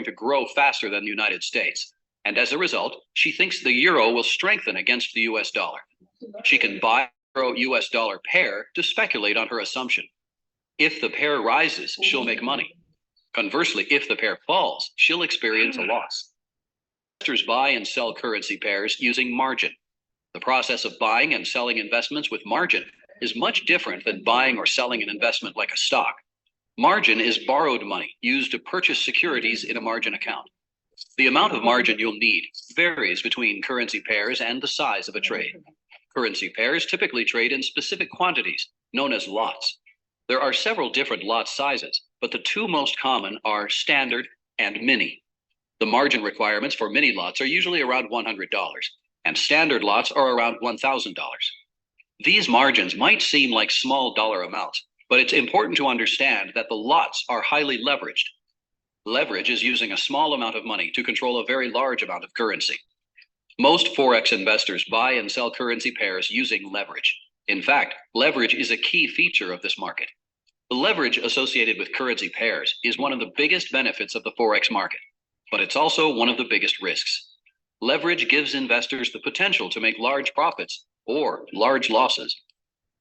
to grow faster than the United States, and as a result, she thinks the euro will strengthen against the US dollar. She can buy euro-US dollar pair to speculate on her assumption. If the pair rises, she'll make money. Conversely, if the pair falls, she'll experience a loss. Investors buy and sell currency pairs using margin. The process of buying and selling investments with margin is much different than buying or selling an investment like a stock. Margin is borrowed money used to purchase securities in a margin account. The amount of margin you'll need varies between currency pairs and the size of a trade. Currency pairs typically trade in specific quantities, known as lots. There are several different lot sizes, but the two most common are standard and mini. The margin requirements for mini lots are usually around $100, and standard lots are around $1,000. These margins might seem like small dollar amounts, but it's important to understand that the lots are highly leveraged. Leverage is using a small amount of money to control a very large amount of currency. Most Forex investors buy and sell currency pairs using leverage. In fact, leverage is a key feature of this market. The leverage associated with currency pairs is one of the biggest benefits of the Forex market, but it's also one of the biggest risks. Leverage gives investors the potential to make large profits or large losses.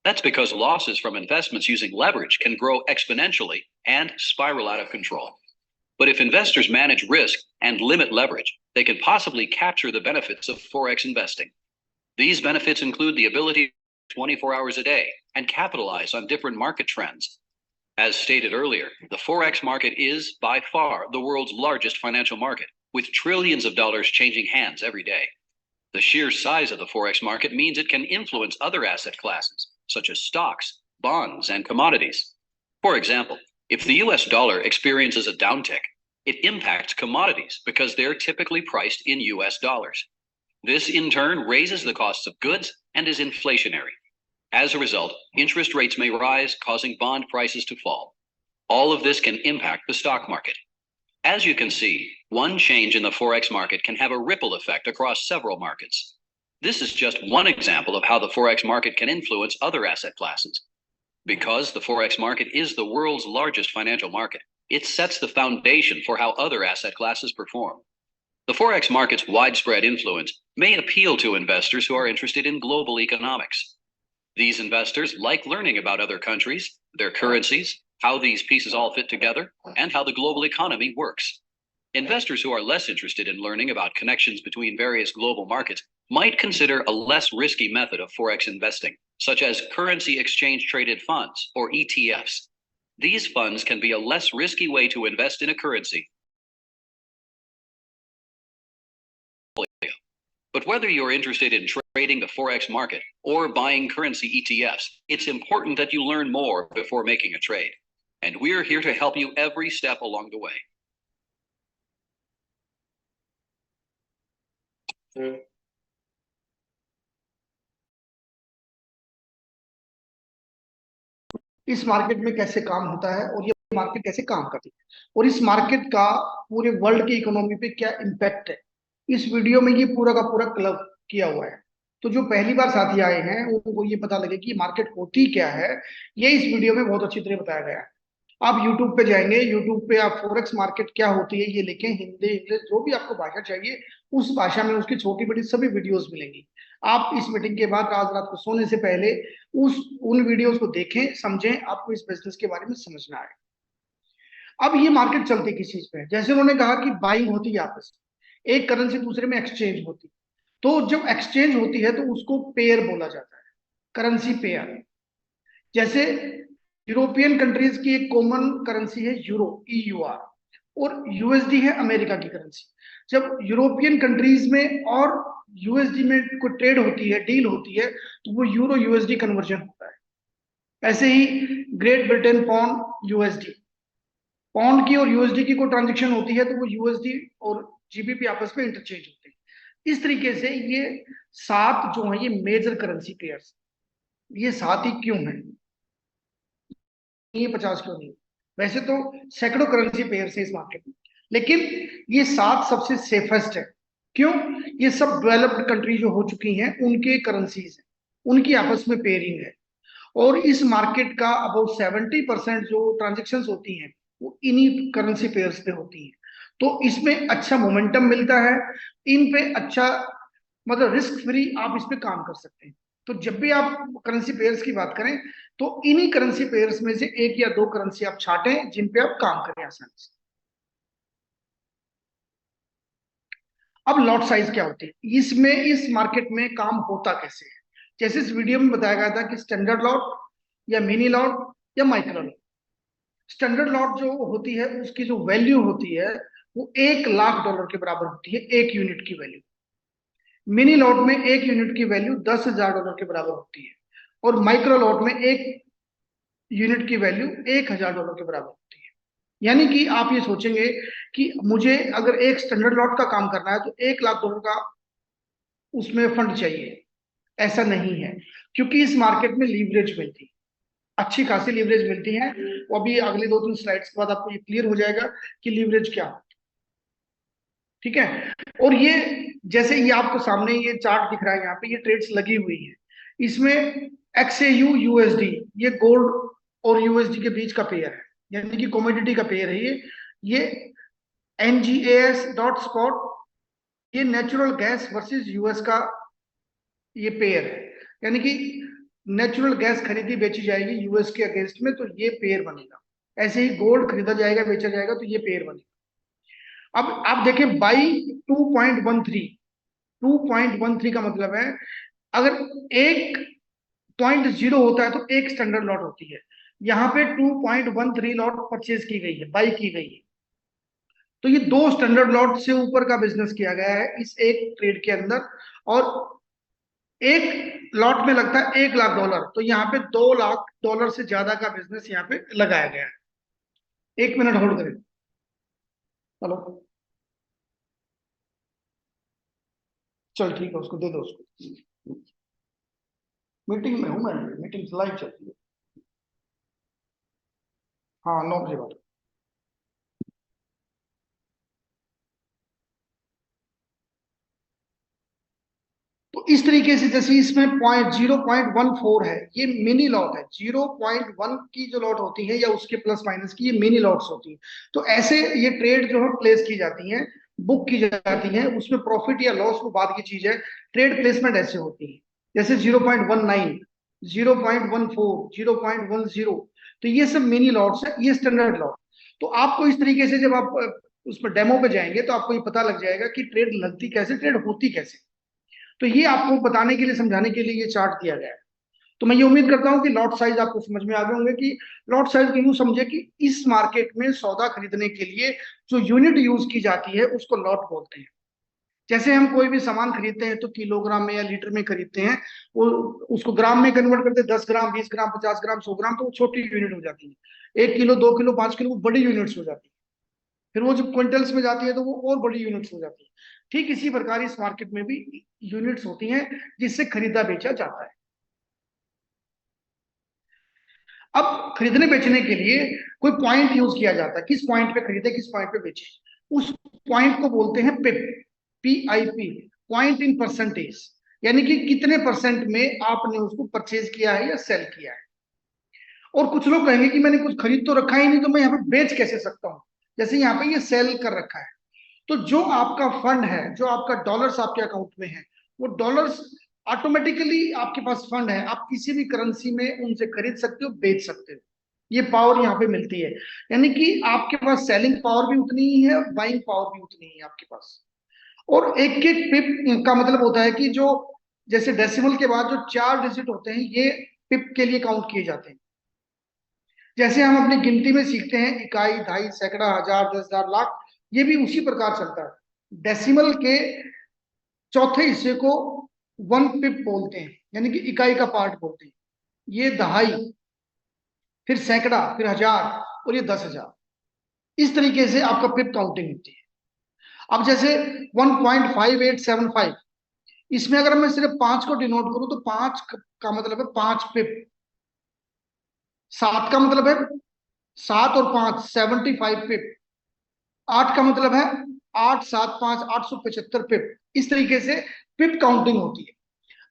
That's because losses from investments using leverage can grow exponentially and spiral out of control. But if investors manage risk and limit leverage, they can possibly capture the benefits of Forex investing. These benefits include the ability to 24 hours a day and capitalize on different market trends. As stated earlier, the Forex market is by far the world's largest financial market, with trillions of dollars changing hands every day. The sheer size of the Forex market means it can influence other asset classes, such as stocks, bonds, and commodities. For example, if the US dollar experiences a downtick, it impacts commodities because they're typically priced in US dollars. This in turn raises the costs of goods and is inflationary. As a result, interest rates may rise, causing bond prices to fall. All of this can impact the stock market. As you can see, one change in the Forex market can have a ripple effect across several markets. This is just one example of how the Forex market can influence other asset classes. Because the Forex market is the world's largest financial market, it sets the foundation for how other asset classes perform. The Forex market's widespread influence may appeal to investors who are interested in global economics. These investors like learning about other countries, their currencies, how these pieces all fit together, and how the global economy works. Investors who are less interested in learning about connections between various global markets might consider a less risky method of Forex investing, such as currency exchange traded funds, or ETFs. These funds can be a less risky way to invest in a currency. But whether you're interested in trading the Forex market or buying currency ETFs, it's important that you learn more before making a trade. And we're here to help you every step along the way. इस market में कैसे काम होता है और ये market कैसे काम करती है और इस मार्केट का पूरे वर्ल्ड की इकोनॉमी पे क्या इम्पैक्ट है, इस वीडियो में ये पूरा का पूरा क्लब किया हुआ है। तो जो पहली बार साथी आए हैं उनको ये पता लगे कि मार्केट होती क्या है, ये इस वीडियो में बहुत अच्छी तरह बताया गया है। आप YouTube पे जाएंगे, YouTube पे आप फोरेक्स मार्केट क्या होती है ये लिखें, हिंदी इंग्लिश जो भी आपको भाषा चाहिए उस भाषा में उसकी छोटी बड़ी सभी वीडियोस मिलेंगी। आप इस मीटिंग के बाद आज रात को सोने से पहले उन वीडियोस को देखें, समझें, आपको इस बिजनेस के बारे में समझना है। अब ये मार्केट चलती किस चीज पे है? जैसे उन्होंने कहा कि बाइंग होती है आपस में, एक करेंसी दूसरे में एक्सचेंज होती, तो जब एक्सचेंज होती है तो उसको पेयर बोला जाता है, करेंसी पेयर। जैसे यूरोपियन कंट्रीज की एक कॉमन करेंसी है यूरो, EUR, और USD है अमेरिका की करेंसी। जब यूरोपियन कंट्रीज में और USD में कोई ट्रेड होती है, डील होती है, तो वो यूरो USD कन्वर्जन होता है। ऐसे ही Great Britain pound USD, pound की और USD की कोई ट्रांजेक्शन होती है तो वो USD और GBP आपस में इंटरचेंज होते हैं। इस तरीके से ये 7 जो है ये मेजर करेंसी पेयर्स, ये 7 ही क्यों है, ये 50 क्यों नहीं? वैसे तो सैकड़ों करेंसी पेयर्स है इस मार्केट में, लेकिन ये 7 सबसे सेफेस्ट है। क्यों? ये सब डेवलप्ड कंट्री जो हो चुकी हैं उनके करेंसीज हैं, उनकी आपस में पेयरिंग है, और इस मार्केट का अबाउट 70% जो ट्रांजेक्शंस होती हैं वो इन्हीं करेंसी पेयर्स पे होती हैं। तो इसमें अच्छा मोमेंटम मिलता है, इन पे अच्छा मतलब रिस्क फ्री आप इस पे काम कर सकते हैं। तो जब भी आप करेंसी पेयर्स की बात करें तो इन्हीं करेंसी पेयर्स में से एक या दो करेंसी आप छांटें जिन पे आप काम करें आसानी से। अब लॉट साइज क्या होती है इसमें, इस मार्केट में काम होता कैसे है? जैसे इस वीडियो में बताया गया था कि स्टैंडर्ड लॉट या मिनी लॉट या माइक्रो लॉट। स्टैंडर्ड लॉट जो होती है उसकी जो वैल्यू होती है वो $1,00,000 के बराबर होती है, एक यूनिट की वैल्यू। मिनी लॉट में एक यूनिट की वैल्यू $10,000 के बराबर होती है, और माइक्रो लॉट में एक यूनिट की वैल्यू $1,000 के बराबर होती है। यानी कि आप ये सोचेंगे कि मुझे अगर एक स्टैंडर्ड लॉट का काम करना है तो $1,00,000 का उसमें फंड चाहिए। ऐसा नहीं है, क्योंकि इस मार्केट में लीवरेज मिलती है, अच्छी खासी लीवरेज मिलती है। वो अभी अगले 2-3 स्लाइड्स के बाद आपको ये क्लियर हो जाएगा कि लीवरेज क्या है। ठीक है। और ये जैसे ये आपको सामने ये चार्ट दिख रहा है, यहाँ पे ये ट्रेड्स लगी हुई है। इसमें XAU USD, ये गोल्ड और यूएसडी के बीच का पेयर है, यानी कि कमोडिटी का पेयर है ये NGAS डॉट स्पॉट, ये नेचुरल गैस वर्सेस यूएस का ये पेयर है। यानी कि नेचुरल गैस खरीदी बेची जाएगी यूएस के अगेंस्ट में, तो ये पेयर बनेगा। ऐसे ही गोल्ड खरीदा जाएगा बेचा जाएगा तो ये पेयर बनेगा। अब आप देखें बाई 2.13 का मतलब है अगर 1.0 होता है तो एक स्टैंडर्ड लॉट होती है। यहाँ पे 2.13 लॉट परचेज की गई है, बाई की गई है। तो ये दो स्टैंडर्ड लॉट से ऊपर का बिजनेस किया गया है इस एक ट्रेड के अंदर, और एक लॉट में लगता है $1,00,000, तो यहाँ पे $2,00,000 से ज्यादा का बिजनेस यहाँ पे लगाया गया है। 1 मिनट होल्ड करें। चलो चल ठीक है, उसको दे दो, उसको मीटिंग में हूं मैं, मीटिंग लाइव चलती है। हाँ 9 बजे बात। तो इस तरीके से जैसे इसमें 0.14 है, ये मिनी लॉट है। 0.1 की जो लॉट होती है या उसके प्लस माइनस की, ये मिनी लॉट्स होती है। तो ऐसे ये ट्रेड जो है प्लेस की जाती है, बुक की जाती है, उसमें प्रॉफिट या लॉस वो बाद की चीज है। ट्रेड प्लेसमेंट ऐसे होती है, जैसे 0.19, 0.14, 0.10, तो ये सब मिनी लॉट्स है, ये स्टैंडर्ड लॉट। तो आपको इस तरीके से जब आप उस पर डेमो पे जाएंगे तो आपको ये पता लग जाएगा कि ट्रेड लगती कैसे, ट्रेड होती कैसे। तो ये आपको बताने के लिए, समझाने के लिए ये चार्ट दिया गया है। तो मैं ये उम्मीद करता हूं कि लॉट साइज आपको समझ में आ गए होंगे कि लॉट साइज को यूं समझे कि इस मार्केट में सौदा खरीदने के लिए जो यूनिट यूज की जाती है उसको लॉट बोलते हैं। जैसे हम कोई भी सामान खरीदते हैं तो किलोग्राम में या लीटर में खरीदते हैं, वो उसको ग्राम में कन्वर्ट करते हैं, 10 ग्राम, 20 ग्राम, 50 ग्राम, 100 ग्राम, तो वो छोटी यूनिट हो जाती है। 1 किलो, 2 किलो, 5 किलो, वो बड़ी यूनिट्स हो जाती है। फिर वो जब क्विंटल्स में जाती है तो वो और बड़ी यूनिट्स हो जाती है। ठीक इसी प्रकार इस मार्केट में भी यूनिट्स होती हैं जिससे खरीदा बेचा जाता है। अब खरीदने बेचने के लिए कोई पॉइंट यूज किया जाता है, किस पॉइंट पे खरीदे, किस पॉइंट पे बेचे, उस पॉइंट को बोलते हैं पिप, PIP, पॉइंट इन परसेंटेज। यानी कि कितने परसेंट में आपने उसको परचेज किया है या सेल किया है। और कुछ लोग कहेंगे कि मैंने कुछ खरीद तो रखा ही नहीं, तो मैं यहाँ पे बेच कैसे सकता हूँ। जैसे यहाँ पे ये सेल कर रखा है, तो जो आपका फंड है, जो आपका डॉलर्स आपके अकाउंट में है, वो डॉलर्स ऑटोमेटिकली आपके पास फंड है, आप किसी भी करेंसी में उनसे खरीद सकते हो, बेच सकते हो। ये पावर यहाँ पे मिलती है। यानी कि आपके पास सेलिंग पावर भी उतनी ही है, बाइंग पावर भी उतनी ही है आपके पास। और एक एक पिप का मतलब होता है कि जो, जैसे डेसिमल के बाद जो 4 डिजिट होते हैं ये पिप के लिए काउंट किए जाते हैं। जैसे हम अपनी गिनती में सीखते हैं इकाई, दहाई, सैकड़ा, हजार, 10,000, लाख, ये भी उसी प्रकार चलता है। डेसिमल के चौथे हिस्से को 1 पिप बोलते हैं, यानी कि इकाई का पार्ट बोलते हैं। ये दहाई, फिर सैकड़ा, फिर हजार, और ये 10,000। इस तरीके से आपका पिप काउंटिंग होती है। अब जैसे 1.5875, इसमें अगर मैं सिर्फ 5 को डिनोट करूं तो 5 का मतलब है 5 पिप। 7 का मतलब है 7 और 5, 75 पिप। 8 का मतलब है 8, 7, 5, 875 पिप। इस तरीके से पिप काउंटिंग होती है।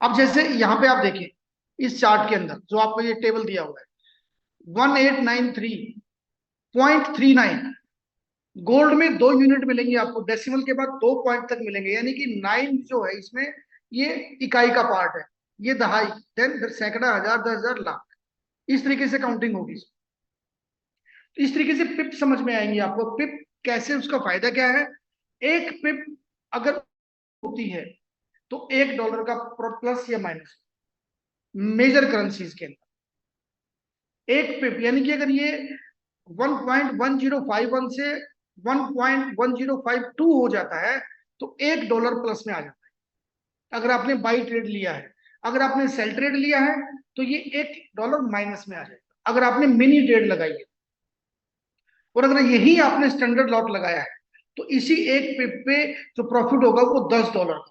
अब जैसे यहाँ पे आप देखिए इस चार्ट के अंदर जो आपको ये टेबल दिया हुआ है, 1893.39, गोल्ड में 2 यूनिट मिलेंगे आपको, डेसिमल के बाद 2 पॉइंट तक मिलेंगे, यानी कि 9 जो है इसमें ये इकाई का पार्ट है, ये दहाई, देन फिर सैकड़ा, हजार, 10,000, लाख, इस तरीके से काउंटिंग होगी। तो इस तरीके से पिप समझ में आएंगी आपको। पिप कैसे, उसका फायदा क्या है? एक पिप अगर होती है तो $1 का प्लस या माइनस मेजर करेंसीज के अंदर एक पिप, यानी कि अगर ये 1.1051 से 1.1052 हो जाता है तो $1 प्लस में आ जाता है अगर आपने बाई ट्रेड लिया है। अगर आपने सेल ट्रेड लिया है तो ये $1 माइनस में आ जाएगा अगर आपने मिनी ट्रेड लगाई है। और अगर यही आपने स्टैंडर्ड लॉट लगाया है तो इसी एक पिप पे जो प्रॉफिट होगा वो $10 का।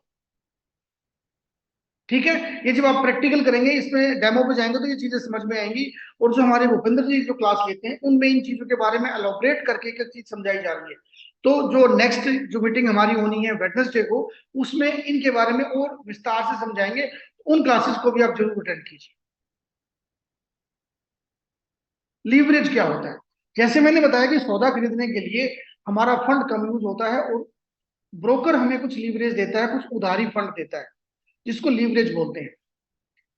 ठीक है, ये जब आप प्रैक्टिकल करेंगे, इसमें डेमो पे जाएंगे तो ये चीजें समझ में आएंगी। और जो हमारे भूपेंद्र जी जो क्लास लेते हैं उनमें इन चीजों के बारे में एलोबरेट करके एक चीज समझाई जा रही है। तो जो नेक्स्ट जो मीटिंग हमारी होनी है वेडनेसडे को, उसमें इनके बारे में और विस्तार से समझाएंगे। उन क्लासेस को भी आप जरूर अटेंड कीजिए। लीवरेज क्या होता है? जैसे मैंने बताया कि सौदा खरीदने के लिए हमारा फंड कम यूज होता है और ब्रोकर हमें कुछ लीवरेज देता है, कुछ उधारी फंड देता है, जिसको लीवरेज बोलते हैं।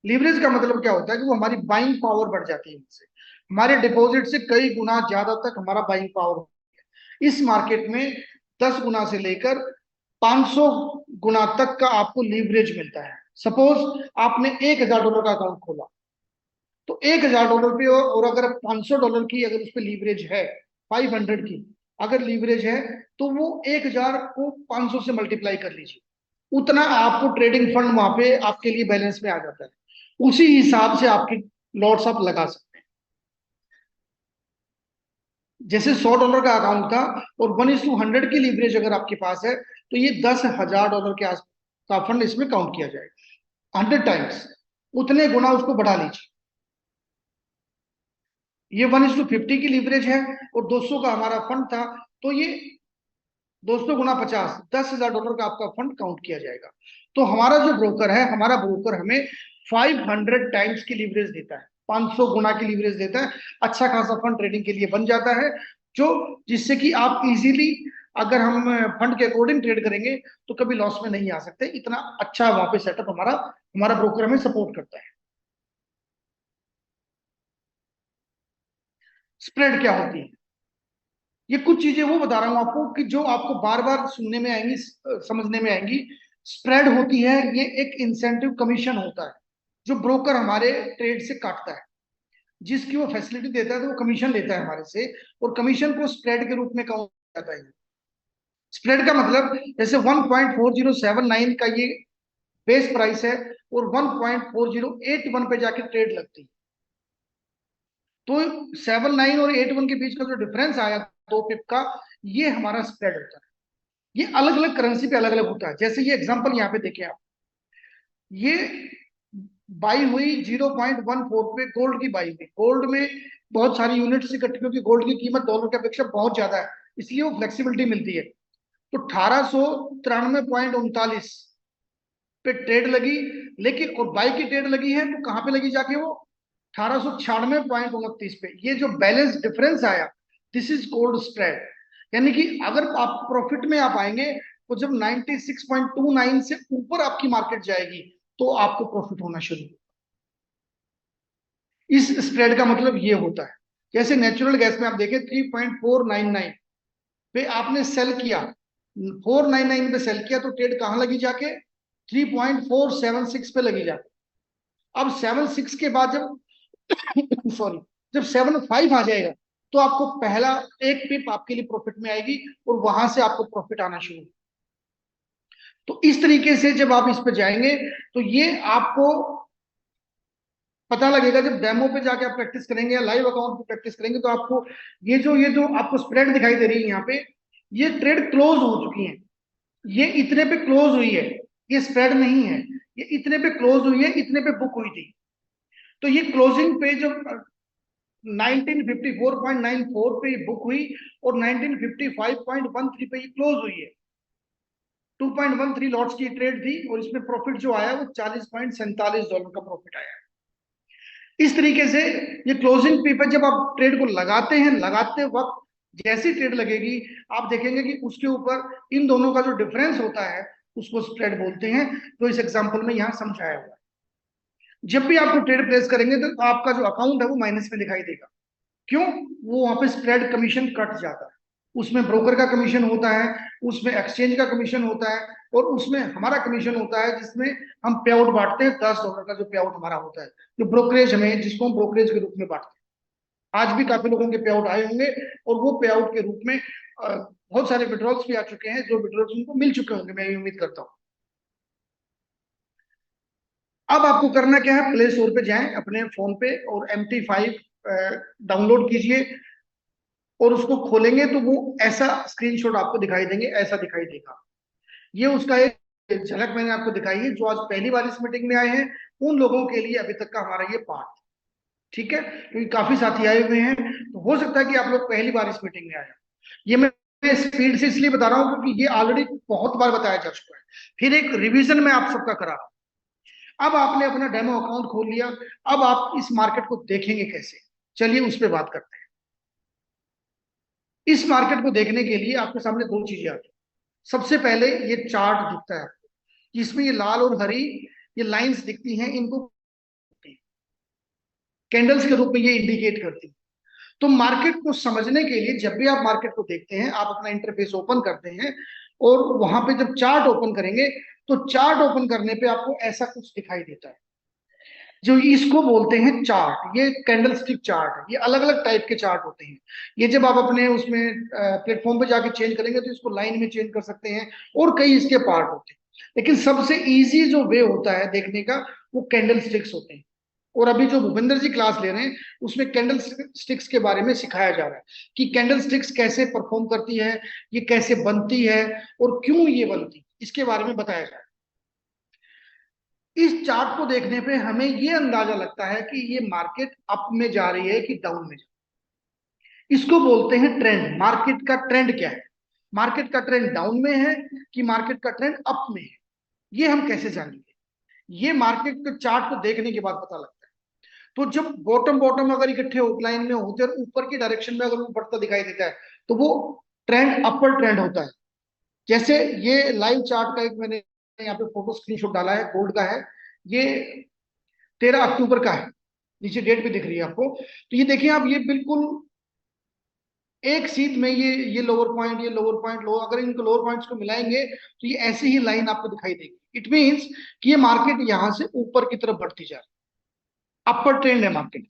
लीवरेज का मतलब क्या होता है कि वो हमारी बाइंग पावर बढ़ जाती है, इनसे हमारे डिपॉजिट से कई गुना ज्यादा तक हमारा बाइंग पावर इस मार्केट में 10 गुना से लेकर 500 गुना तक का आपको लीवरेज मिलता है। सपोज आपने $1,000 का अकाउंट खोला तो $1,000 पे और अगर $500 की अगर उस पर लीवरेज है, 500 की अगर लीवरेज है, तो वो 1,000 को 500 से मल्टीप्लाई कर लीजिए, उतना आपको ट्रेडिंग फंड वहां पे आपके लिए बैलेंस में आ जाता है। उसी हिसाब से आपकी लॉट्स आप लगा सकते हैं। जैसे $100 का अकाउंट था और 1:100 की लीवरेज अगर आपके पास है तो ये $10,000 के आस का फंड इसमें काउंट किया जाएगा 100 टाइम्स, उतने गुना उसको बढ़ा लीजिए। ये 1:50 की लीवरेज है और 200 का हमारा फंड था, तो ये 200 गुना 50, $10,000 का आपका फंड काउंट किया जाएगा। तो हमारा जो ब्रोकर है, हमारा ब्रोकर हमें 500 टाइम्स की लीवरेज देता है, 500 गुना की लीवरेज देता है। अच्छा खासा फंड ट्रेडिंग के लिए बन जाता है, जो जिससे कि आप इजीली, अगर हम फंड के अकॉर्डिंग ट्रेड करेंगे तो कभी लॉस में नहीं आ सकते। इतना अच्छा वहां पे सेटअप हमारा हमारा ब्रोकर हमें सपोर्ट करता है। स्प्रेड क्या होती है? ये कुछ चीजें वो बता रहा हूं आपको कि जो आपको बार बार सुनने में आएंगी, समझने में आएंगी। स्प्रेड होती है, ये एक इंसेंटिव कमीशन होता है जो ब्रोकर हमारे ट्रेड से काटता है, जिसकी वो फैसिलिटी देता है तो वो कमीशन लेता है हमारे से, और कमीशन को स्प्रेड के रूप में काउंट किया जाता है। स्प्रेड का मतलब जैसे 1.4079 का ये बेस प्राइस है और 1.4081 पे जाके ट्रेड लगती है, तो 79 और 81 के बीच का जो डिफरेंस आया 2 पिप का, ये हमारा स्प्रेड होता है। ये अलग अलग करेंसी पे अलग अलग होता है। जैसे ये एग्जांपल यहाँ पे देखें आप, ये बाई हुई 0.14 पे, गोल्ड की बाई हुई। गोल्ड में बहुत सारी यूनिट्स इकट्ठी, क्योंकि गोल्ड की कीमत डॉलर की अपेक्षा बहुत ज्यादा है, इसलिए वो फ्लेक्सिबिलिटी मिलती है। तो 1893.39 पे ट्रेड लगी, लेकिन और बाई की ट्रेड लगी है तो कहाँ पे लगी जाके वो 1896.29 पे। ये जो बैलेंस डिफरेंस आया, दिस इज कॉल्ड स्प्रेड। यानी कि अगर आप प्रॉफिट में आप आएंगे तो जब 96.29 से ऊपर आपकी मार्केट जाएगी तो आपको प्रॉफिट होना शुरू होगा। इस स्प्रेड का मतलब ये होता है। जैसे नेचुरल गैस में आप देखें 3.499 पे आपने सेल किया, 499 पे सेल किया तो ट्रेड कहां लगी जाके 3.476 पे लगी जाके। अब 76 के बाद जब सॉरी जब 75 आ जाएगा तो आपको पहला एक पिप आपके लिए प्रॉफिट में आएगी और वहां से आपको प्रॉफिट आना शुरू। तो इस तरीके से जब आप इस पे जाएंगे तो ये आपको पता लगेगा। जब डेमो पे जाके आप प्रैक्टिस करेंगे या लाइव अकाउंट पे प्रैक्टिस करेंगे तो आपको ये जो आपको स्प्रेड दिखाई दे रही है यहाँ पे, ये ट्रेड क्लोज हो चुकी है, ये इतने पे क्लोज हुई है, ये स्प्रेड नहीं है, ये इतने पे क्लोज हुई है, इतने पे बुक हुई थी। तो ये क्लोजिंग पे जब 1954.94 पे बुक हुई और 1955.13 पे ये क्लोज हुई है, 2.13 लॉट्स की ट्रेड थी और इसमें प्रॉफिट जो आया वो $40.47 का प्रॉफिट आया। इस तरीके से ये क्लोजिंग पे जब आप ट्रेड को लगाते हैं, लगाते वक्त जैसी ट्रेड लगेगी आप देखेंगे कि उसके ऊपर इन दोनों का जो डिफरेंस होता है उसको स्प्रेड बोलते हैं। तो इस एग्जांपल में यहाँ समझाया हुआ है। जब भी आपको ट्रेड प्लेस करेंगे तो आपका जो अकाउंट है वो माइनस में दिखाई देगा। क्यों? वो वहां पे स्प्रेड कमीशन कट जाता है, उसमें ब्रोकर का कमीशन होता है, उसमें एक्सचेंज का कमीशन होता है, और उसमें हमारा कमीशन होता है जिसमें हम पे आउट बांटते हैं। $10 का जो पे आउट हमारा होता है, जो ब्रोकरेज हमें, जिसको हम ब्रोकरेज के रूप में बांटते हैं। आज भी काफी लोगों के पे आउट आए होंगे, और वो पे आउट के रूप में बहुत सारे विड्रॉल्स भी आ चुके हैं, जो विड्रॉल्स उनको मिल चुके होंगे, मैं उम्मीद करता हूँ। अब आपको करना क्या है, प्ले स्टोर पे जाएं अपने फोन पे और MT5 डाउनलोड कीजिए, और उसको खोलेंगे तो वो ऐसा स्क्रीनशॉट आपको दिखाई देंगे, ऐसा दिखाई देगा। ये उसका एक झलक मैंने आपको दिखाई है। जो आज पहली बार इस मीटिंग में आए हैं उन लोगों के लिए अभी तक का हमारा ये पार्ट, ठीक है, क्योंकि काफी साथी आए हुए हैं, तो हो सकता है कि आप लोग पहली बार इस मीटिंग में आए। ये मैं स्पीड से इसलिए बता रहा हूँ क्योंकि ये ऑलरेडी बहुत बार बताया जा चुका है। फिर एक रिवीजन में आप सबका करा। अब आपने अपना डेमो अकाउंट खोल लिया, अब आप इस मार्केट को देखेंगे कैसे, चलिए उस पर बात करते हैं। इस मार्केट को देखने के लिए आपके सामने दो चीजें आती हैं। सबसे पहले ये चार्ट दिखता है जिसमें ये लाल और हरी ये लाइंस दिखती हैं, इनको कैंडल्स के रूप में ये इंडिकेट करती है। तो मार्केट को समझने के लिए जब भी आप मार्केट को देखते हैं, आप अपना इंटरफेस ओपन करते हैं, और वहां पे जब चार्ट ओपन करेंगे तो चार्ट ओपन करने पे आपको ऐसा कुछ दिखाई देता है, जो इसको बोलते हैं चार्ट। ये कैंडल स्टिक चार्ट है, ये अलग अलग टाइप के चार्ट होते हैं। ये जब आप अपने उसमें प्लेटफॉर्म पे जाके चेंज करेंगे तो इसको लाइन में चेंज कर सकते हैं, और कई इसके पार्ट होते हैं, लेकिन सबसे इजी जो वे होता है देखने का वो कैंडल स्टिक्स होते हैं। और अभी जो भूपेंद्र जी क्लास ले रहे हैं उसमें कैंडल स्टिक्स के बारे में सिखाया जा रहा है कि कैंडल स्टिक्स कैसे परफॉर्म करती है, ये कैसे बनती है, और क्यों ये बनती है, इसके बारे में बताया जा रहा है। इस चार्ट को देखने पे हमें ये अंदाजा लगता है कि ये मार्केट अप में जा रही है कि डाउन में जा रही है। इसको बोलते हैं ट्रेंड। मार्केट का ट्रेंड क्या है, मार्केट का ट्रेंड डाउन में है कि मार्केट का ट्रेंड अप में है, ये हम कैसे जानेंगे? ये मार्केट के चार्ट को देखने के बाद पता लगता है। तो जब बॉटम बॉटम अगर इकट्ठे लाइन में होते हैं और ऊपर की डायरेक्शन में अगर वो बढ़ता दिखाई देता है तो वो ट्रेंड अपर ट्रेंड होता है। जैसे ये लाइव चार्ट का एक मैंने यहाँ पे फोटो स्क्रीनशॉट डाला है, गोल्ड का है, ये 13 अक्टूबर का है, नीचे डेट भी दिख रही है आपको। तो ये देखिए आप, ये बिल्कुल एक सीट में ये लोअर पॉइंट, ये लोअर पॉइंट, लो, अगर इनको लोअर पॉइंट्स को मिलाएंगे तो ये ऐसी ही लाइन आपको दिखाई देगी। इट मीन्स कि ये मार्केट यहां से ऊपर की तरफ बढ़ती जा रही है, अपर ट्रेंड है मार्केट।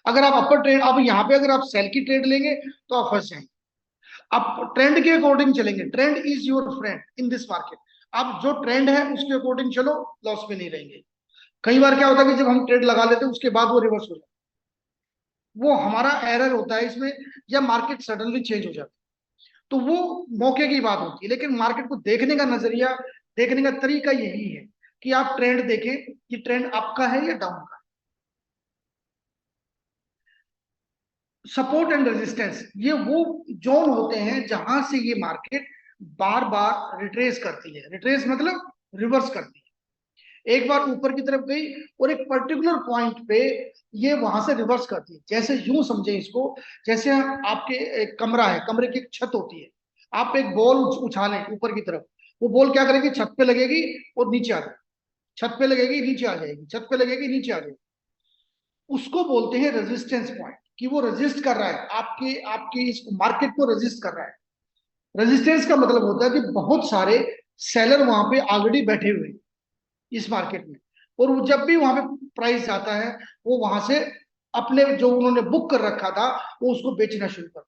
अगर आप अपर ट्रेंड, अब यहाँ पे अगर आप सेल की ट्रेड लेंगे तो आप फंस जाएंगे। आप ट्रेंड के अकॉर्डिंग चलेंगे, trend is your friend in this market. आप जो ट्रेंड है उसके अकॉर्डिंग चलो, लॉस में नहीं रहेंगे। कई बार क्या होता है कि जब हम ट्रेड लगा लेते हैं उसके बाद वो रिवर्स हो जाता है, वो हमारा एरर होता है इसमें, या मार्केट सडनली चेंज हो जाती है, तो वो मौके की बात होती है। लेकिन मार्केट को देखने का नजरिया, देखने का तरीका यही है कि आप ट्रेंड देखें कि ट्रेंड अप का है या डाउन का। सपोर्ट एंड रेजिस्टेंस ये वो जोन होते हैं जहां से ये मार्केट बार बार रिट्रेस करती है। रिट्रेस मतलब रिवर्स करती है। एक बार ऊपर की तरफ गई और एक पर्टिकुलर पॉइंट पे ये वहां से रिवर्स करती है। जैसे यूं समझे इसको, जैसे आपके एक कमरा है, कमरे की एक छत होती है, आप एक बॉल उछालें ऊपर की तरफ, वो बॉल क्या करेगी, छत पे लगेगी और नीचे आ जाएगी, छत पे लगेगी नीचे आ जाएगी, छत पे लगेगी नीचे आ जाएगी। उसको बोलते हैं रेजिस्टेंस पॉइंट, कि वो रेजिस्ट कर रहा है, आपके आपके इस मार्केट को रेजिस्ट कर रहा है। रेजिस्टेंस का मतलब होता है कि बहुत सारे सेलर वहां पे ऑलरेडी बैठे हुए हैं इस मार्केट में, और वो जब भी वहां पे प्राइस जाता है वो वहां से अपने जो उन्होंने बुक कर रखा था वो उसको बेचना शुरू कर,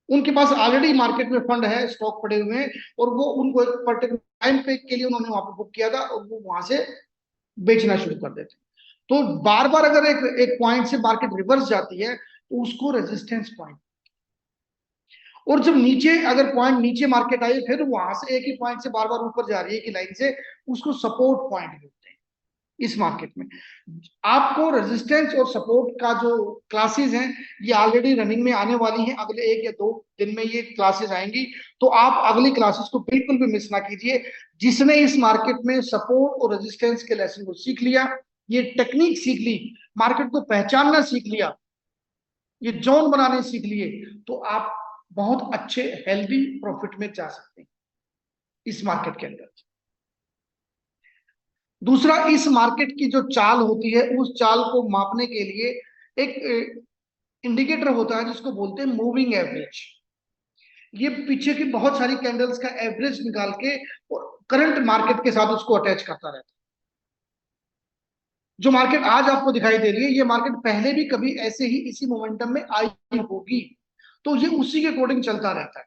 उनके पास ऑलरेडी मार्केट में फंड है, स्टॉक पड़े हुए हैं, और वो उनको एक पर्टिकुलर टाइम पे के लिए उन्होंने वहां पे बुक किया था और वो वहां से बेचना शुरू कर देते हैं। तो बार बार अगर एक एक पॉइंट से मार्केट रिवर्स जाती है तो उसको रेजिस्टेंस पॉइंट, और जब नीचे अगर पॉइंट नीचे मार्केट आई फिर वहां से एक ही पॉइंट से बार बार ऊपर जा रही है कि लाइन से, उसको सपोर्ट पॉइंट बोलते हैं इस मार्केट में। आपको रेजिस्टेंस और सपोर्ट का जो क्लासेस हैं ये ऑलरेडी रनिंग में आने वाली हैं, अगले 1 या 2 दिन में ये क्लासेस आएंगी, तो आप अगली क्लासेस को बिल्कुल भी मिस ना कीजिए। जिसने इस मार्केट में सपोर्ट और रेजिस्टेंस के लेसन को सीख लिया, ये टेक्निक सीख ली, मार्केट को पहचानना सीख लिया, ये जोन बनाने सीख लिए तो आप बहुत अच्छे हेल्दी प्रॉफिट में जा सकते हैं इस मार्केट के अंदर। दूसरा, इस मार्केट की जो चाल होती है उस चाल को मापने के लिए एक इंडिकेटर होता है जिसको बोलते हैं मूविंग एवरेज। ये पीछे की बहुत सारी कैंडल्स का एवरेज निकाल के और करंट मार्केट के साथ उसको अटैच करता रहता है। जो मार्केट आज आपको दिखाई दे रही है ये मार्केट पहले भी कभी ऐसे ही इसी मोमेंटम में आई होगी, तो ये उसी के अकॉर्डिंग चलता रहता है।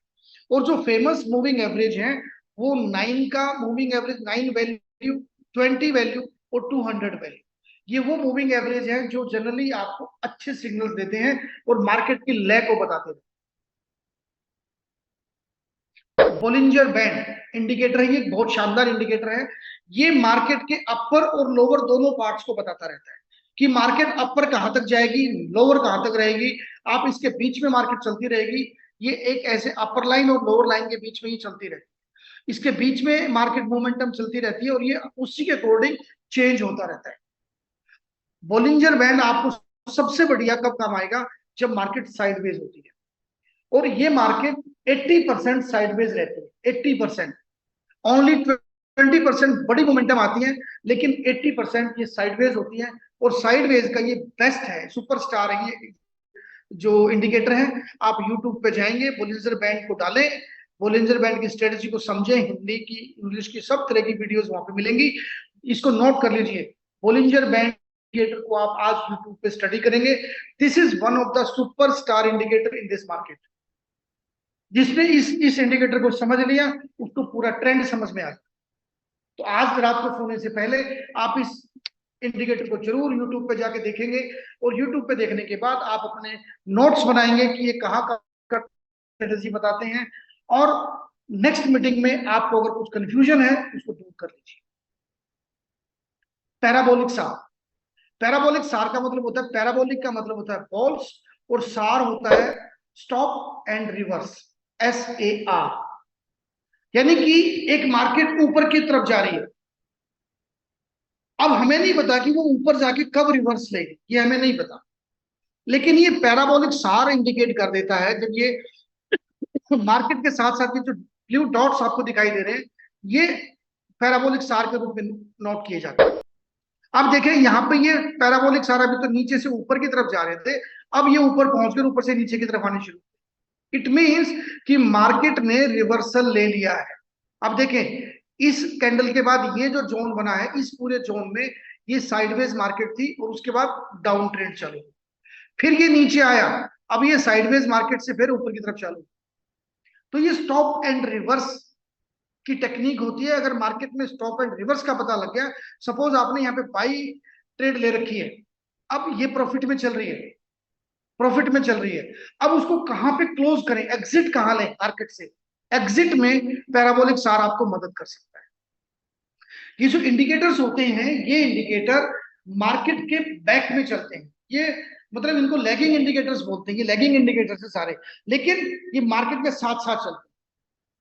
और जो फेमस मूविंग एवरेज है वो 9 का मूविंग एवरेज, 9 वैल्यू, 20 वैल्यू और 200 वैल्यू, ये वो मूविंग एवरेज है जो जनरली आपको अच्छे सिग्नल्स देते हैं और मार्केट की लय को बताते हैं। बोलिंजर बैंड इंडिकेटर है, ये बहुत शानदार इंडिकेटर है। ये मार्केट के अपर और लोअर दोनों पार्ट्स को बताता रहता है कि मार्केट अपर कहां तक जाएगी, लोअर कहां तक रहेगी। आप इसके बीच में मार्केट चलती रहेगी, ये एक ऐसे अपर लाइन और लोअर लाइन के बीच में ही चलती रहती है। इसके बीच में मार्केट मोमेंटम चलती रहती है और ये उसी के अकॉर्डिंग चेंज होता रहता है। बोलिंजर बैंड आपको सबसे बढ़िया कब काम आएगा, जब मार्केट साइडवेज होती है। और ये मार्केट 80% साइडवेज रहती है, 80%। ओनली 20% बड़ी मोमेंटम आती है, लेकिन 80% ये साइडवेज होती है। और साइडवेज का ये बेस्ट है, सुपरस्टार है ये जो इंडिकेटर है। आप यूट्यूब पे जाएंगे, बोलिंजर बैंड को डालें, बोलिंजर बैंड की स्ट्रेटेजी को समझें, हिंदी की इंग्लिश की सब तरह की वीडियोस वहां पे मिलेंगी, इसको नोट कर लीजिए। बोलिंजर बैंड इंडिकेटर को आप आज यूट्यूब पे स्टडी करेंगे। This is one of the superstar indicator in this market. जिसने इस इंडिकेटर को समझ लिया उसको पूरा ट्रेंड समझ में आ गया। तो आज रात को सोने से पहले आप इस इंडिकेटर को जरूर यूट्यूब पे जाके देखेंगे और यूट्यूब पे देखने के बाद आप अपने नोट्स बनाएंगे कि ये कहाँ का स्ट्रेटेजी बताते हैं। और नेक्स्ट मीटिंग में आपको अगर कुछ कंफ्यूजन है उसको दूर कर लीजिए। पैराबोलिक सार, पैराबोलिक सार का मतलब होता है, पैराबोलिक का मतलब होता है बॉल्स और सार होता है स्टॉप एंड रिवर्स, SAR। यानी कि एक मार्केट ऊपर की तरफ जा रही है, अब हमें नहीं पता कि वो ऊपर जाके कब रिवर्स लेगी, ये हमें नहीं पता, लेकिन ये पैराबोलिक सार इंडिकेट कर देता है। जब ये मार्केट के साथ साथ ये जो ब्लू डॉट्स आपको दिखाई दे रहे हैं ये पैराबोलिक सार के रूप में नोट किए जाते हैं। अब देखें यहाँ पे ये पैराबोलिक सार अभी तो नीचे से ऊपर की तरफ जा रहे थे, अब ये ऊपर पहुंचकर ऊपर से नीचे की तरफ आने शुरू। इट मींस कि मार्केट ने रिवर्सल ले लिया है। अब देखें इस कैंडल के बाद ये जो जोन बना है, इस पूरे जोन में ये साइडवेज मार्केट थी और उसके बाद डाउन ट्रेंड चालू, फिर ये नीचे आया, अब ये साइडवेज मार्केट से फिर ऊपर की तरफ चालू। तो ये स्टॉप एंड रिवर्स की टेक्निक होती है। अगर मार्केट में स्टॉप एंड रिवर्स का पता लग गया, सपोज आपने यहाँ पे बाई ट्रेड ले रखी है, अब ये प्रॉफिट में चल रही है, प्रॉफिट में चल रही है, अब उसको कहां पे क्लोज करें, एग्जिट कहां लें मार्केट से, एग्जिट में पैराबोलिक सार आपको मदद कर सकता है। ये जो इंडिकेटर्स होते हैं ये इंडिकेटर मार्केट के बैक में चलते हैं, ये मतलब इनको लैगिंग इंडिकेटर्स बोलते हैं, ये लैगिंग इंडिकेटर्स है सारे, लेकिन ये मार्केट के साथ साथ चलते हैं।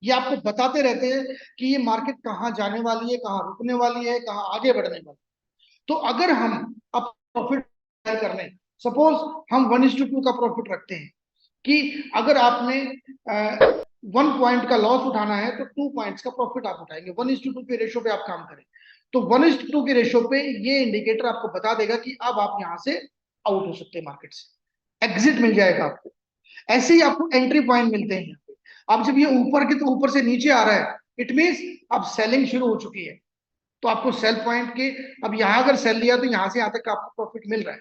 ये आपको बताते रहते हैं कि ये मार्केट कहाँ जाने वाली है, कहाँ रुकने वाली है, कहाँ आगे बढ़ने वाली है। तो अगर हम अब प्रॉफिट कर लें, सपोज हम 1:2 का प्रॉफिट रखते हैं कि अगर आपने 1 पॉइंट का लॉस उठाना है तो 2 पॉइंट्स का प्रॉफिट आप उठाएंगे, 1:2 के रेशो पे आप काम करें, तो 1:2 के रेशो पे ये इंडिकेटर आपको बता देगा कि अब आप यहां से आउट हो सकते हैं मार्केट से, एग्जिट मिल जाएगा आपको। ऐसे ही आपको एंट्री पॉइंट मिलते हैं यहाँ पे। अब जब ये ऊपर के तो ऊपर से नीचे आ रहा है, इट मींस अब सेलिंग शुरू हो चुकी है, तो आपको सेल पॉइंट के, अब यहां अगर सेल लिया तो यहां से यहां तक आपको प्रॉफिट मिल रहा है,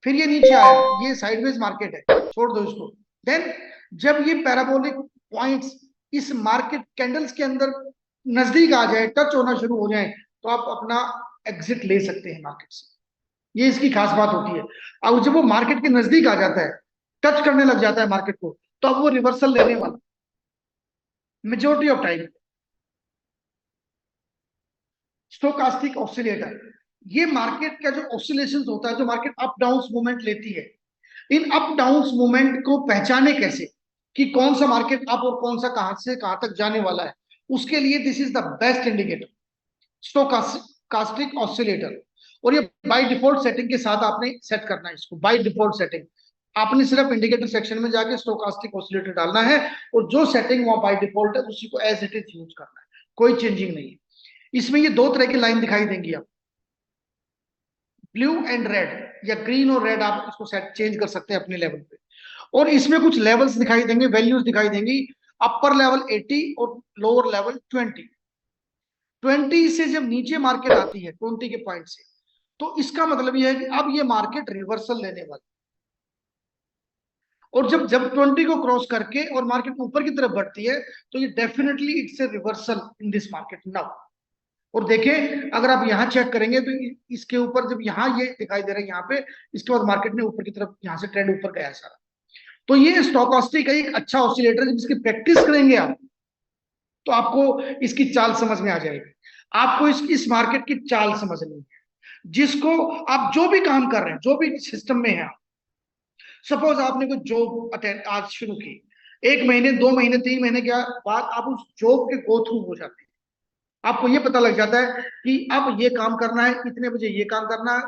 फिर ये नीचे आया, ये साइडवेज मार्केट है, छोड़ दो इसको। देन जब ये पैराबोलिक पॉइंट्स इस मार्केट कैंडल्स के अंदर नजदीक आ जाए, टच होना शुरू हो जाए, तो आप अपना एग्जिट ले सकते हैं मार्केट से, ये इसकी खास बात होती है। अब जब वो मार्केट के नजदीक आ जाता है, टच करने लग जाता है मार्केट को, तो अब वो रिवर्सल लेने वाला majority of time. Stochastic oscillator, ये मार्केट का जो ऑसिलेशंस होता है, जो मार्केट अप डाउन मूवमेंट लेती है, इन अप डाउन मूवमेंट को पहचाने कैसे कि कौन सा मार्केट अप और कौन सा कहां से कहां तक जाने वाला है, उसके लिए this is the best indicator, stochastic oscillator. और ये बाय डिफॉल्ट सेटिंग के साथ आपने सेट करना है इसको, बाय डिफॉल्ट सेटिंग। आपने सिर्फ इंडिकेटर सेक्शन में जाके स्टोकास्टिक ऑसिलेटर डालना है और जो सेटिंग वहां बाय डिफॉल्ट है उसी को एज इट इज यूज करना है, कोई चेंजिंग नहीं है। इसमें ये दो तरह की लाइन दिखाई देंगी आप, ब्लू एंड रेड या ग्रीन और रेड, आप इसको सेट चेंज कर सकते हैं अपने लेवल पे। और इसमें कुछ लेवल्स दिखाई देंगे, वैल्यूज दिखाई देंगी, अपर लेवल 80 और लोअर लेवल 20। 20 से जब नीचे मार्केट आती है 20 के पॉइंट से, तो इसका मतलब यह है कि अब ये मार्केट रिवर्सल लेने वाली। और जब जब 20 को क्रॉस करके और मार्केट ऊपर की तरफ बढ़ती है, तो ये definitely it's a reversal in this market now. और देखें, अगर आप यहाँ चेक करेंगे तो इसके ऊपर जब यहाँ ये दिखाई दे रहा है यहाँ पे, इसके बाद मार्केट ने ऊपर की तरफ यहाँ से ट्रेंड ऊपर गया सारा। तो ये स्टोकास्टिक का एक अच्छा ऑसिलेटर है, जिसकी प्रैक्टिस करेंगे आप तो आपको इसकी चाल समझ में आ जाएगी। आपको इस मार्केट की चाल समझनी है, जिसको आप जो भी काम कर रहे हैं, जो भी सिस्टम में है आप, सपोज आपने कोई जॉब अटेंड आज शुरू की, 1 महीने 2 महीने 3 महीने के बाद आप उस जॉब के गो थ्रू हो जाते हैं, आपको ये पता लग जाता है कि अब ये काम करना है, इतने बजे ये काम करना है,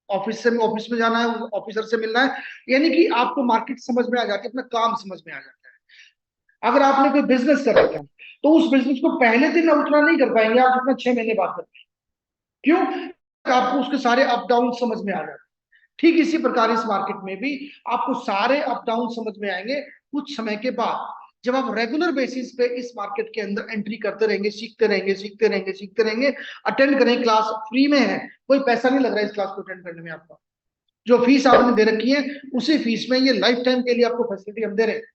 ऑफिस में जाना है, ऑफिसर से मिलना है, यानी कि आपको मार्केट समझ में आ जाती है, अपना काम समझ में आ जाता है। अगर आपने कोई बिजनेस कर रखा है तो उस बिजनेस को पहले दिन उतना नहीं कर पाएंगे आप जितना 6 महीने बाद कर पाएंगे। क्यों? आपको उसके सारे अप डाउन समझ में आ जाते हैं। ठीक इसी प्रकार इस मार्केट में भी आपको सारे अप डाउन समझ में आएंगे कुछ समय के बाद, जब आप रेगुलर बेसिस पे इस मार्केट के अंदर एंट्री करते रहेंगे, सीखते रहेंगे, सीखते रहेंगे, सीखते रहेंगे। अटेंड करें, क्लास फ्री में है, कोई पैसा नहीं लग रहा है इस क्लास को अटेंड करने में। आपका जो फीस आपने दे रखी है उसी फीस में ये लाइफ टाइम के लिए आपको फैसिलिटी हम दे रहे हैं।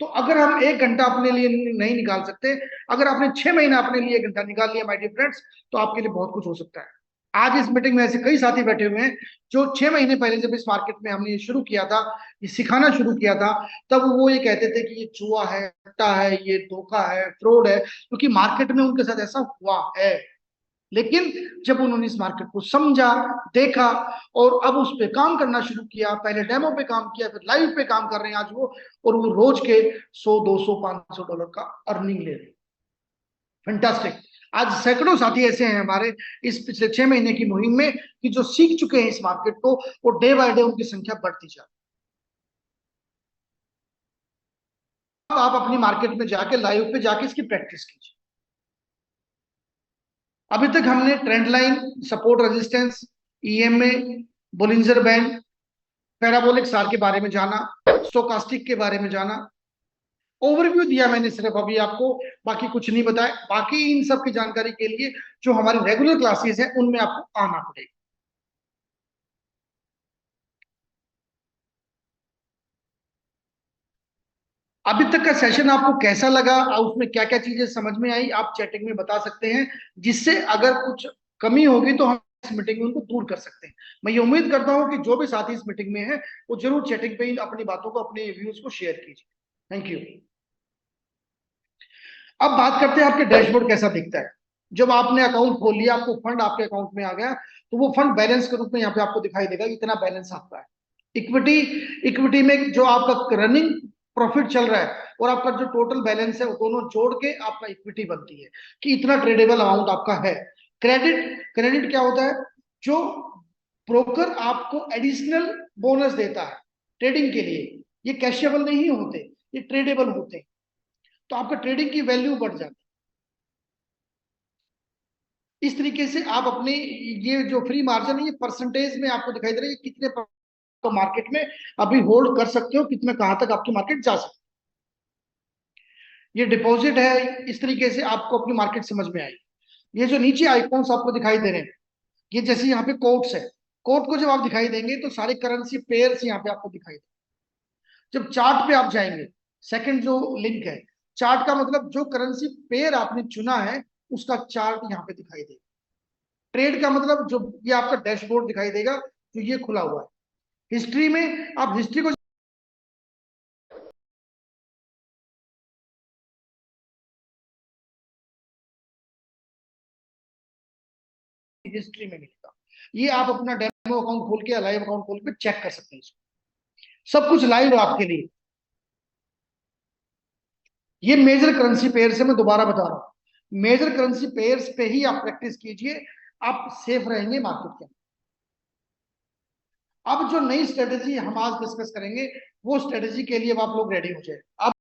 तो अगर हम 1 घंटा अपने लिए नहीं निकाल सकते, अगर आपने 6 महीना अपने लिए 1 घंटा निकाल लिया माय डियर फ्रेंड्स, तो आपके लिए बहुत कुछ हो सकता है। आज इस मीटिंग में ऐसे कई साथी बैठे हुए हैं जो 6 महीने पहले जब इस मार्केट में हमने ये शुरू किया था, ये सिखाना शुरू किया था, तब वो ये कहते थे कि ये जुआ है, सट्टा है, ये धोखा है, फ्रॉड है, क्योंकि मार्केट में उनके साथ ऐसा हुआ है। लेकिन जब उन्होंने इस मार्केट को समझा, देखा और अब उस पे काम करना शुरू किया, पहले डेमो पे काम किया, फिर लाइव पे काम कर रहे हैं आज वो, और वो रोज के 100 200 $500 का अर्निंग ले रहे हैं। फैंटास्टिक। आज सैकड़ों साथी ऐसे हैं हमारे इस पिछले 6 महीने की मुहिम में कि जो सीख चुके हैं इस मार्केट को, और डे बाय डे उनकी संख्या बढ़ती जा रही है। अब आप अपनी मार्केट में जाके लाइव पे जाके इसकी प्रैक्टिस कीजिए। अभी तक हमने trend line, support resistance, EMA, Bollinger band, parabolic सार के बारे में जाना, स्टोकास्टिक के बारे में जाना, ओवरव्यू दिया मैंने सिर्फ अभी आपको, बाकी कुछ नहीं बताया। बाकी इन सब की जानकारी के लिए जो हमारी रेगुलर क्लासेस हैं उनमें आपको आना पड़ेगा। अभी तक का सेशन आपको कैसा लगा और उसमें क्या क्या चीजें समझ में आई, आप चैटिंग में बता सकते हैं, जिससे अगर कुछ कमी होगी तो हम इस मीटिंग में उनको दूर कर सकते हैं। मैं ये उम्मीद करता हूं कि जो भी साथी इस मीटिंग में है वो जरूर चैटिंग पे अपनी बातों को, अपने व्यूज को शेयर कीजिए। Thank you. अब बात करते हैं आपके डैशबोर्ड कैसा दिखता है। जब आपने अकाउंट खोल लिया, आपको फंड आपके अकाउंट में आ गया, तो वो फंड बैलेंस के रूप में यहाँ पे आपको दिखाई देगा, इतना बैलेंस आपका है। इक्विटी, इक्विटी में जो आपका रनिंग प्रॉफिट चल रहा है और आपका जो टोटल बैलेंस है, वो दोनों जोड़ के आपका इक्विटी बनती है कि इतना ट्रेडेबल अमाउंट आपका है। क्रेडिट, क्रेडिट क्या होता है? जो ब्रोकर आपको एडिशनल बोनस देता है ट्रेडिंग के लिए, ये कैशेबल नहीं होते, ये ट्रेडेबल होते हैं, तो आपका ट्रेडिंग की वैल्यू बढ़ जाती है। इस तरीके से आप अपने ये जो फ्री मार्जिन है, ये परसेंटेज में आपको दिखाई दे रहा है कितने तो मार्केट में अभी होल्ड कर सकते हो, कितने कहां तक आपकी मार्केट जा सकती है। ये डिपॉजिट है, इस तरीके से आपको अपनी मार्केट समझ में आएगी। ये जो नीचे आइकॉन्स आपको दिखाई दे रहे हैं, ये जैसे यहाँ पे कोट्स है, कोट को जब आप दिखाई देंगे तो सारे करेंसी पेयर्स यहाँ पे आपको दिखाई देंगे। जब चार्ट पे आप जाएंगे, सेकंड जो लिंक है, चार्ट का मतलब जो करेंसी पेयर आपने चुना है उसका चार्ट यहाँ पे दिखाई देगा। ट्रेड का मतलब जो ये आपका डैशबोर्ड दिखाई देगा जो ये खुला हुआ है। हिस्ट्री में आप हिस्ट्री को, हिस्ट्री में मिलेगा, ये आप अपना डेमो अकाउंट खोल के, लाइव अकाउंट खोल के चेक कर सकते हैं। सब कुछ लाइव है आपके लिए। ये मेजर करेंसी पेयर से मैं दोबारा बता रहा हूं, मेजर करेंसी पेयर्स पे ही आप प्रैक्टिस कीजिए, आप सेफ रहेंगे मार्केट के। अब जो नई स्ट्रेटेजी हम आज डिस्कस करेंगे, वो स्ट्रेटेजी के लिए अब आप लोग रेडी हो जाए। अब